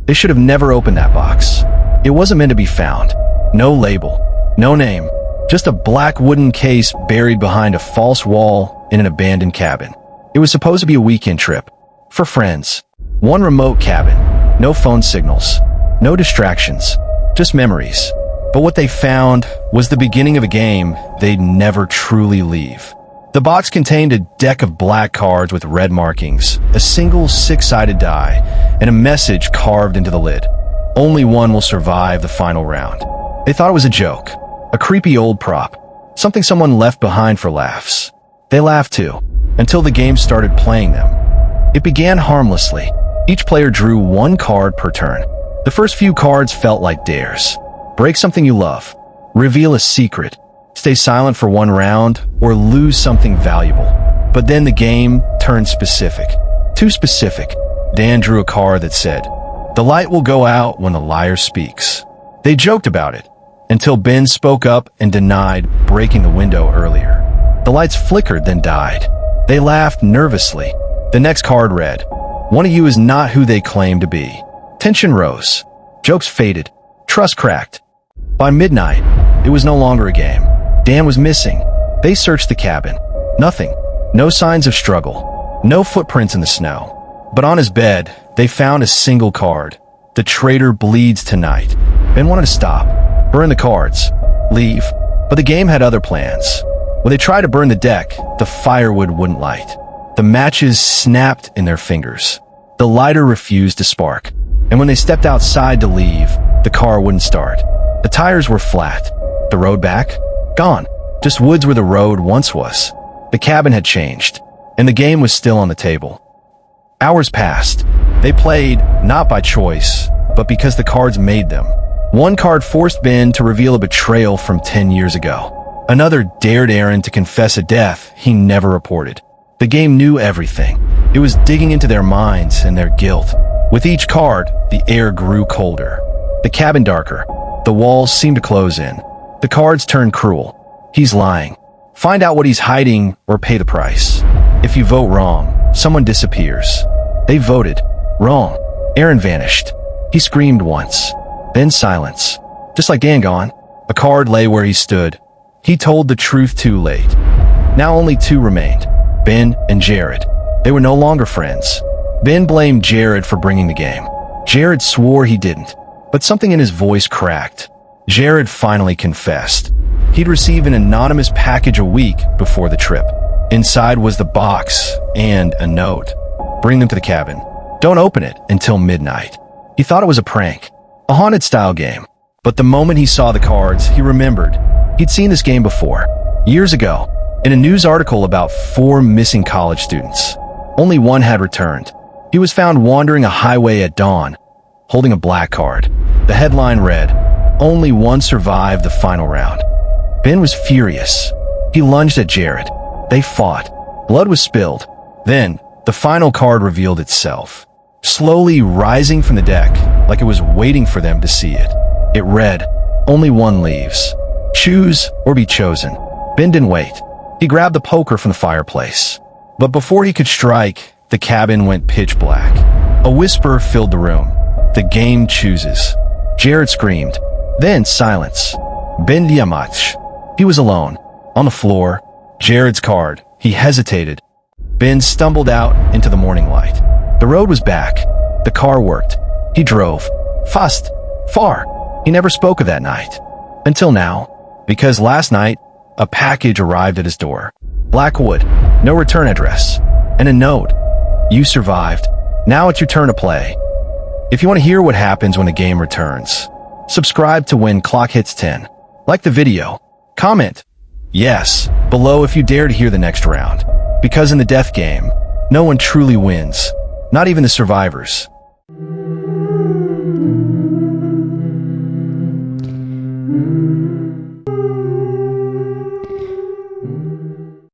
They should have never opened that box. It wasn't meant to be found. No label, no name, just a black wooden case buried behind a false wall in an abandoned cabin. It was supposed to be a weekend trip. For friends. One remote cabin. No phone signals. No distractions. Just memories. But what they found was the beginning of a game they'd never truly leave. The box contained a deck of black cards with red markings, a single six-sided die, and a message carved into the lid. Only one will survive the final round. They thought it was a joke, a creepy old prop, something someone left behind for laughs. They laughed too, until the game started playing them. It began harmlessly. Each player drew one card per turn. The first few cards felt like dares. Break something you love. Reveal a secret. Stay silent for one round, or lose something valuable. But then the game turned specific. Too specific. Dan drew a card that said, "The light will go out when the liar speaks." They joked about it, until Ben spoke up and denied breaking the window earlier. The lights flickered, then died. They laughed nervously. The next card read, "One of you is not who they claim to be." Tension rose. Jokes faded. Trust cracked. By midnight, it was no longer a game. Dan was missing. They searched the cabin. Nothing. No signs of struggle. No footprints in the snow. But on his bed, they found a single card. "The traitor bleeds tonight." Ben wanted to stop. Burn the cards. Leave. But the game had other plans. When they tried to burn the deck, the firewood wouldn't light. The matches snapped in their fingers. The lighter refused to spark. And when they stepped outside to leave, the car wouldn't start. The tires were flat. The road back? Gone. Just woods where the road once was. The cabin had changed, and the game was still on the table. Hours passed. They played, not by choice, but because the cards made them. One card forced Ben to reveal a betrayal from 10 years ago. Another dared Aaron to confess a death he never reported. The game knew everything. It was digging into their minds and their guilt. With each card, the air grew colder. The cabin darker. The walls seemed to close in. The cards turned cruel. He's lying. Find out what he's hiding or pay the price. If you vote wrong, someone disappears. They voted wrong. Aaron vanished. He screamed once. Then silence. Just like Dan gone. A card lay where he stood. He told the truth too late. Now only two remained. Ben and Jared. They were no longer friends. Ben blamed Jared for bringing the game. Jared swore he didn't. But something in his voice cracked. Jared finally confessed. He'd receive an anonymous package a week before the trip. Inside was the box and a note. "Bring them to the cabin. Don't open it until midnight." He thought it was a prank, a haunted-style game. But the moment he saw the cards, he remembered. He'd seen this game before, years ago, in a news article about 4 missing college students. Only one had returned. He was found wandering a highway at dawn, holding a black card. The headline read, "Only one survived the final round." Ben was furious. He lunged at Jared. They fought. Blood was spilled. Then, the final card revealed itself, slowly rising from the deck, like it was waiting for them to see it. It read, "Only one leaves. Choose or be chosen." Ben didn't wait. He grabbed the poker from the fireplace. But before he could strike, the cabin went pitch black. A whisper filled the room. "The game chooses." Jared screamed. Then silence. Ben Diamach. He was alone. On the floor. Jared's card. He hesitated. Ben stumbled out into the morning light. The road was back. The car worked. He drove. Fast. Far. He never spoke of that night. Until now. Because last night, a package arrived at his door. Blackwood. No return address. And a note. "You survived. Now it's your turn to play." If you want to hear what happens when the game returns, subscribe to when clock hits 10. Like the video. Comment yes below if you dare to hear the next round. Because in the death game, no one truly wins. Not even the survivors.